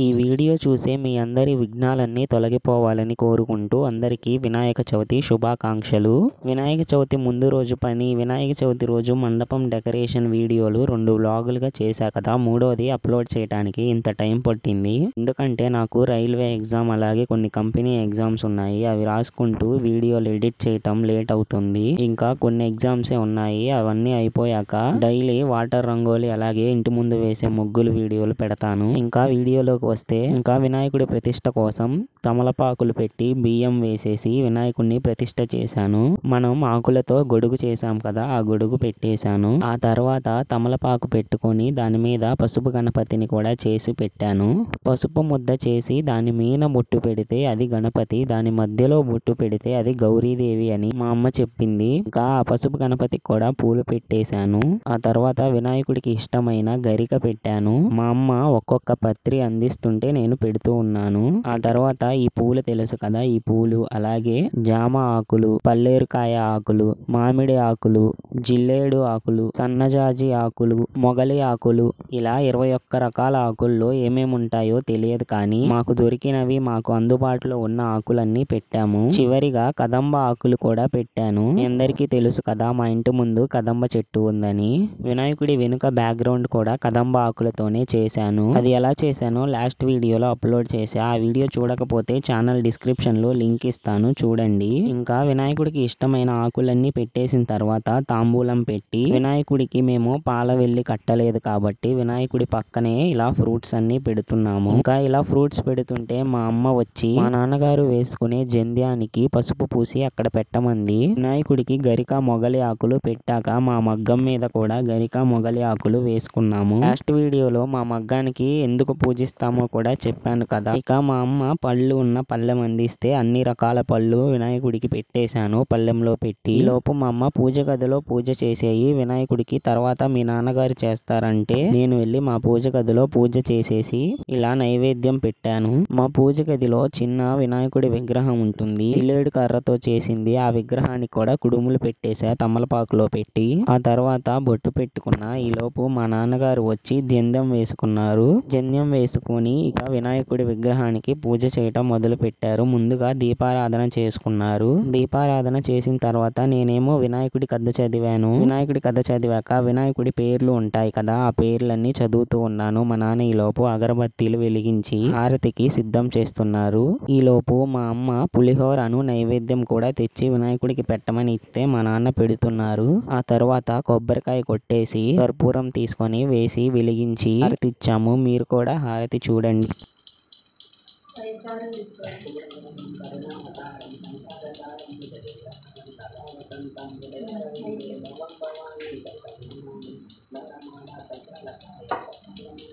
ఈ వీడియో చూసే మీ అందరి విఘ్నాలన్నీ తొలగిపోవాలని కోరుకుంటూ అందరికీ వినాయక చవితి శుభాకాంక్షలు. వినాయక చవితి ముందు రోజు పని, వినాయక చవితి రోజు మండపం డెకరేషన్ వీడియోలు 2 వ్లాగులుగా చేశా కదా. మూడోది అప్లోడ్ చేయడానికి ఇంత టైం పట్టింది. ఎందుకంటే నాకు రైల్వే ఎగ్జామ్ అలాగే కొన్ని కంపెనీ ఎగ్జామ్స్ ఉన్నాయి. అవి రాసుకుంటూ వీడియోలు ఎడిట్ చేయటం లేట్ అవుతుంది. ఇంకా కొన్ని ఎగ్జామ్సే ఉన్నాయి. అవన్నీ అయిపోయాక డైలీ వాటర్ రంగోలి అలాగే ఇంటి ముందు వేసే ముగ్గులు వీడియోలు పెడతాను. ఇంకా వీడియోలో వస్తే ఇంకా వినాయకుడి ప్రతిష్ట కోసం తమలపాకులు పెట్టి బియ్యం వేసేసి వినాయకుడిని ప్రతిష్ట చేశాను. మనం ఆకులతో గొడుగు చేశాం కదా, ఆ గొడుగు పెట్టేశాను. ఆ తర్వాత తమలపాకు పెట్టుకొని దాని మీద పసుపు గణపతిని కూడా చేసి పెట్టాను. పసుపు ముద్ద చేసి దాని మీద బొట్టు పెడితే అది గణపతి, దాని మధ్యలో బొట్టు పెడితే అది గౌరీదేవి అని మా అమ్మ చెప్పింది. ఇంకా ఆ పసుపు గణపతికి కూడా పూలు పెట్టేశాను. ఆ తర్వాత వినాయకుడికి ఇష్టమైన గరిక పెట్టాను. మా అమ్మ ఒక్కొక్క పత్రి అందిస్తుంటే నేను పెడుతూ ఉన్నాను. ఆ తర్వాత ఈ పూలు తెలుసు కదా, ఈ పూలు అలాగే జామ ఆకులు, పల్లేరుకాయ ఆకులు, మామిడి ఆకులు, జిల్లేడు ఆకులు, సన్నజాజి ఆకులు, మొగలి ఆకులు, ఇలా 21 రకాల ఆకుల్లో ఏమేమి ఉంటాయో తెలియదు కానీ మాకు దొరికినవి, మాకు అందుబాటులో ఉన్న ఆకులన్నీ పెట్టాము. చివరిగా కదంబ ఆకులు కూడా పెట్టాను. మీ అందరికీ తెలుసు కదా మా ఇంటి ముందు కదంబ చెట్టు ఉందని. వినాయకుడి వెనుక బ్యాక్గ్రౌండ్ కూడా కదంబ ఆకులతోనే చేశాను. అది ఎలా చేశానో లాస్ట్ వీడియోలో అప్లోడ్ చేశా. ఆ వీడియో చూడకపోతే ఛానల్ డిస్క్రిప్షన్ లో లింక్ ఇస్తాను, చూడండి. ఇంకా వినాయకుడికి ఇష్టమైన ఆకులన్నీ పెట్టేసిన తర్వాత తాంబూలం పెట్టి, వినాయకుడికి మేము పాల వెల్లి కట్టలేదు కాబట్టి వినాయకుడి పక్కనే ఇలా ఫ్రూట్స్ అన్ని పెడుతున్నాము. ఇంకా ఇలా ఫ్రూట్స్ పెడుతుంటే మా అమ్మ వచ్చి మా నాన్నగారు వేసుకునే జంధ్యానికి పసుపు పూసి అక్కడ పెట్టమంది. వినాయకుడికి గరిక మొగలి ఆకులు పెట్టాక మా మగ్గం మీద కూడా గరిక మొగలి ఆకులు వేసుకున్నాము. లాస్ట్ వీడియోలో మా మగ్గానికి ఎందుకు పూజిస్తామో కూడా చెప్పాను కదా. ఇక మా అమ్మ పళ్ళు ఉన్న పళ్ళెం అందిస్తే అన్ని రకాల పళ్ళు వినాయకుడికి పెట్టేశాను పళ్ళెంలో పెట్టి. ఈ లోపు మా అమ్మ పూజ గదిలో పూజ చేసేయి వినాయకుడికి తర్వాత మీ నాన్నగారు చేస్తారంటే నేను వెళ్ళి మా పూజ గదిలో పూజ చేసేసి ఇలా నైవేద్యం పెట్టాను. మా పూజ గదిలో చిన్న వినాయకుడి విగ్రహం ఉంటుంది, ఇల్లేడు కర్రతో చేసింది. ఆ విగ్రహానికి కూడా కుడుములు పెట్టేశా తమలపాకులో పెట్టి. ఆ తర్వాత బొట్టు పెట్టుకున్న. ఈ లోపు మా నాన్నగారు వచ్చి జంధ్యం వేసుకున్నారు. జంధ్యం వేసుకొని ఇక వినాయకుడి విగ్రహానికి పూజ చేయటం మొదలు పెట్టారు. ముందుగా దీపారాధన చేసుకున్నారు. దీపారాధన చేసిన తర్వాత నేనేమో వినాయకుడి కథ చదివాను. వినాయకుడి కథ చదివాక వినాయకుడి పేర్లు ఉంటాయి కదా, ఆ పేర్లన్నీ చదువుతూ ఉన్నాను. మా నాన్న ఈ లోపు అగరబత్తీలు వెలిగించి హారతికి సిద్ధం చేస్తున్నారు. ఈ లోపు మా అమ్మ పులిహోరను నైవేద్యం కూడా తెచ్చి వినాయకుడికి పెట్టమని ఇస్తే మా నాన్న పెడుతున్నారు. ఆ తర్వాత కొబ్బరికాయ కొట్టేసి కర్పూరం తీసుకొని వేసి వెలిగించి హారతి ఇచ్చాము. మీరు కూడా హారతి చూడండి.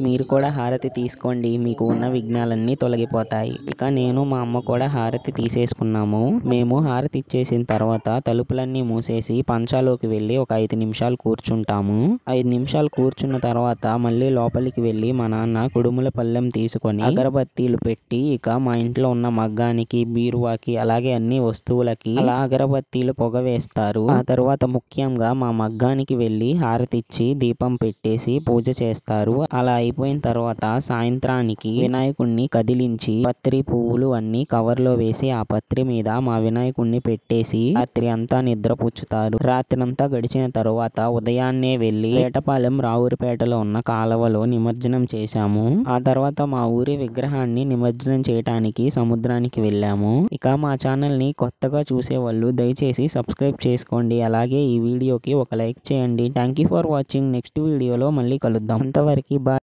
మీరు కూడా హారతి తీసుకోండి, మీకు ఉన్న విఘ్నాలన్నీ తొలగిపోతాయి. ఇక నేను మా అమ్మ కూడా హారతి తీసేసుకున్నాము. మేము హారతి ఇచ్చేసిన తర్వాత తలుపులన్నీ మూసేసి పంచాలోకి వెళ్ళి ఒక 5 నిమిషాలు కూర్చుంటాము. 5 నిమిషాలు కూర్చున్న తర్వాత మళ్ళీ లోపలికి వెళ్ళి మా నాన్న కుడుముల పళ్ళెం తీసుకొని అగరబత్తీలు పెట్టి ఇక మా ఇంట్లో ఉన్న మగ్గానికి, బీరువాకి అలాగే అన్ని వస్తువులకి అలా అగరబత్తీలు పొగ వేస్తారు. ఆ తర్వాత ముఖ్యంగా మా మగ్గానికి వెళ్ళి హారతి ఇచ్చి దీపం పెట్టేసి పూజ చేస్తారు. అలా అయిపోయిన తర్వాత సాయంత్రానికి వినాయకుడిని కదిలించి పత్రి పువ్వులు అన్ని కవర్లో వేసి ఆ పత్రి మీద మా వినాయకుడిని పెట్టేసి రాత్రి అంతా నిద్రపుచ్చుతారు. రాత్రంతా గడిచిన తర్వాత ఉదయాన్నే వెళ్లి పేటపాలెం రావురిపేటలో ఉన్న కాలవలో నిమజ్జనం చేశాము. ఆ తర్వాత మా ఊరి విగ్రహాన్ని నిమజ్జనం చేయడానికి సముద్రానికి వెళ్ళాము. ఇక మా ఛానల్ ని కొత్తగా చూసేవాళ్ళు దయచేసి సబ్స్క్రైబ్ చేసుకోండి. అలాగే ఈ వీడియోకి ఒక లైక్ చేయండి. Thank you for watching. Next వీడియోలో మళ్ళీ కలుద్దాం. అంతవరకు బాయ్.